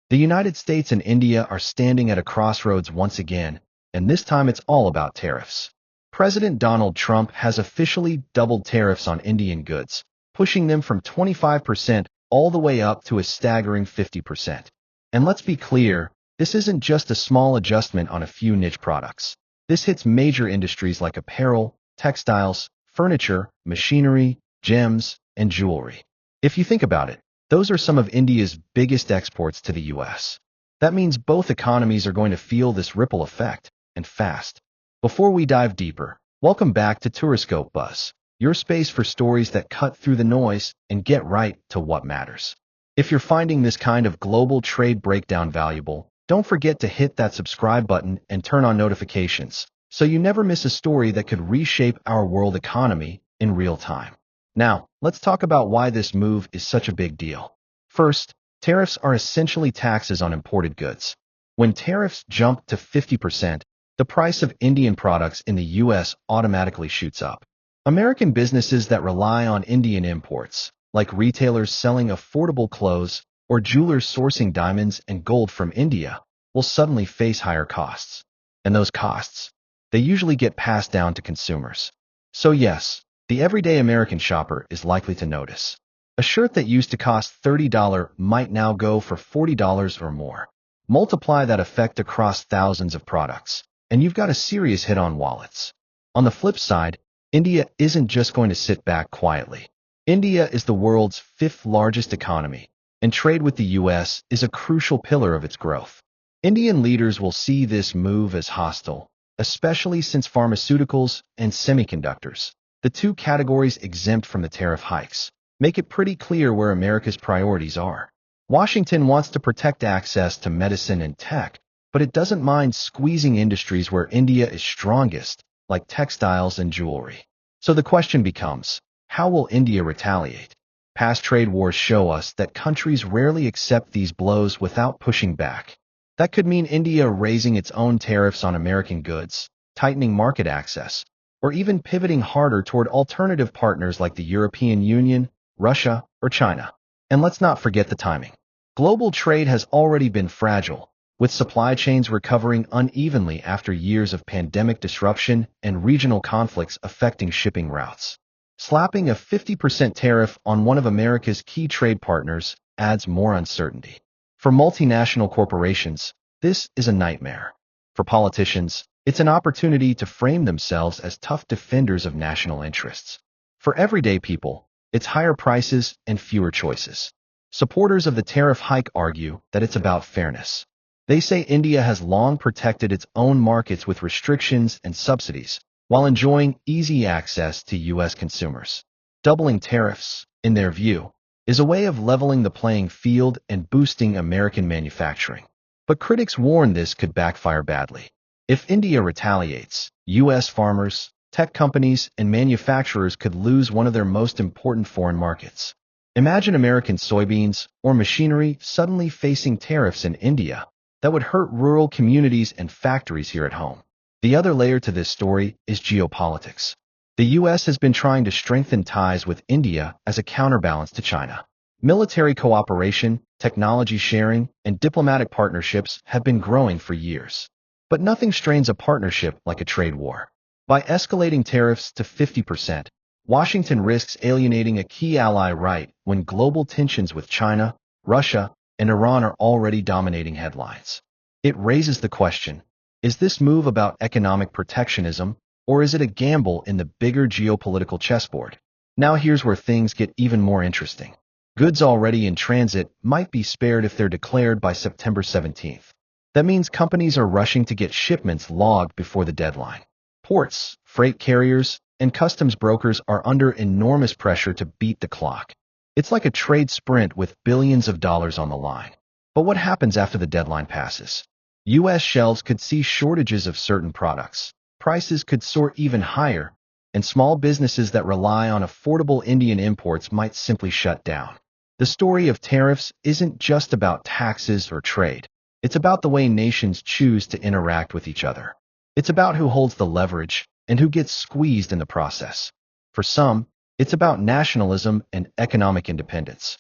The United States and India are standing at a crossroads once again, and this time it's all about tariffs. President Donald Trump has officially doubled tariffs on Indian goods, pushing them from 25% all the way up to a staggering 50%. And let's be clear, this isn't just a small adjustment on a few niche products. This hits major industries like apparel, textiles, furniture, machinery, gems, and jewelry. If you think about it, those are some of India's biggest exports to the US. That means both economies are going to feel this ripple effect, and fast. Before we dive deeper, welcome back to Touriscope Buzz, your space for stories that cut through the noise and get right to what matters. If you're finding this kind of global trade breakdown valuable, don't forget to hit that subscribe button and turn on notifications, so you never miss a story that could reshape our world economy in real time. Now, let's talk about why this move is such a big deal. First, tariffs are essentially taxes on imported goods. When tariffs jump to 50%, the price of Indian products in the US automatically shoots up. American businesses that rely on Indian imports, like retailers selling affordable clothes or jewelers sourcing diamonds and gold from India, will suddenly face higher costs. And those costs, they usually get passed down to consumers. So yes, the everyday American shopper is likely to notice. A shirt that used to cost $30 might now go for $40 or more. Multiply that effect across thousands of products, and you've got a serious hit on wallets. On the flip side, India isn't just going to sit back quietly. India is the world's fifth largest economy, and trade with the US is a crucial pillar of its growth. Indian leaders will see this move as hostile, especially since pharmaceuticals and semiconductors, the two categories exempt from the tariff hikes, make it pretty clear where America's priorities are. Washington wants to protect access to medicine and tech, but it doesn't mind squeezing industries where India is strongest, like textiles and jewelry. So the question becomes, how will India retaliate? Past trade wars show us that countries rarely accept these blows without pushing back. That could mean India raising its own tariffs on American goods, tightening market access, or even pivoting harder toward alternative partners like the European Union, Russia, or China. And let's not forget the timing. Global trade has already been fragile, with supply chains recovering unevenly after years of pandemic disruption and regional conflicts affecting shipping routes. Slapping a 50% tariff on one of America's key trade partners adds more uncertainty. For multinational corporations, this is a nightmare. For politicians, it's an opportunity to frame themselves as tough defenders of national interests. For everyday people, it's higher prices and fewer choices. Supporters of the tariff hike argue that it's about fairness. They say India has long protected its own markets with restrictions and subsidies, while enjoying easy access to US consumers. Doubling tariffs, in their view, is a way of leveling the playing field and boosting American manufacturing. But critics warn this could backfire badly. If India retaliates, US farmers, tech companies, and manufacturers could lose one of their most important foreign markets. Imagine American soybeans or machinery suddenly facing tariffs in India. That would hurt rural communities and factories here at home. The other layer to this story is geopolitics. The US has been trying to strengthen ties with India as a counterbalance to China. Military cooperation, technology sharing, and diplomatic partnerships have been growing for years. But nothing strains a partnership like a trade war. By escalating tariffs to 50%, Washington risks alienating a key ally right when global tensions with China, Russia, and Iran are already dominating headlines. It raises the question, is this move about economic protectionism, or is it a gamble in the bigger geopolitical chessboard? Now here's where things get even more interesting. Goods already in transit might be spared if they're declared by September 17th. That means companies are rushing to get shipments logged before the deadline. Ports, freight carriers, and customs brokers are under enormous pressure to beat the clock. It's like a trade sprint with billions of dollars on the line. But what happens after the deadline passes? US shelves could see shortages of certain products, prices could soar even higher, and small businesses that rely on affordable Indian imports might simply shut down. The story of tariffs isn't just about taxes or trade. It's about the way nations choose to interact with each other. It's about who holds the leverage and who gets squeezed in the process. For some, it's about nationalism and economic independence.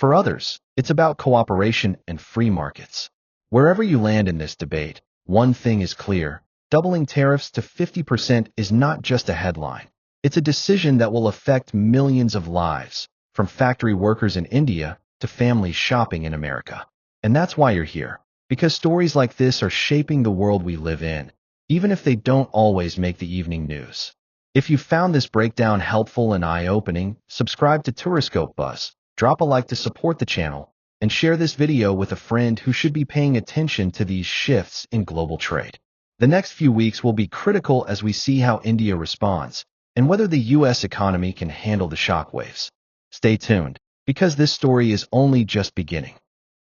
For others, it's about cooperation and free markets. Wherever you land in this debate, one thing is clear. Doubling tariffs to 50% is not just a headline. It's a decision that will affect millions of lives, from factory workers in India to families shopping in America. And that's why you're here, because stories like this are shaping the world we live in, even if they don't always make the evening news. If you found this breakdown helpful and eye-opening, subscribe to Touriscope Buzz, drop a like to support the channel, and share this video with a friend who should be paying attention to these shifts in global trade. The next few weeks will be critical as we see how India responds and whether the U.S. economy can handle the shockwaves. Stay tuned, because this story is only just beginning.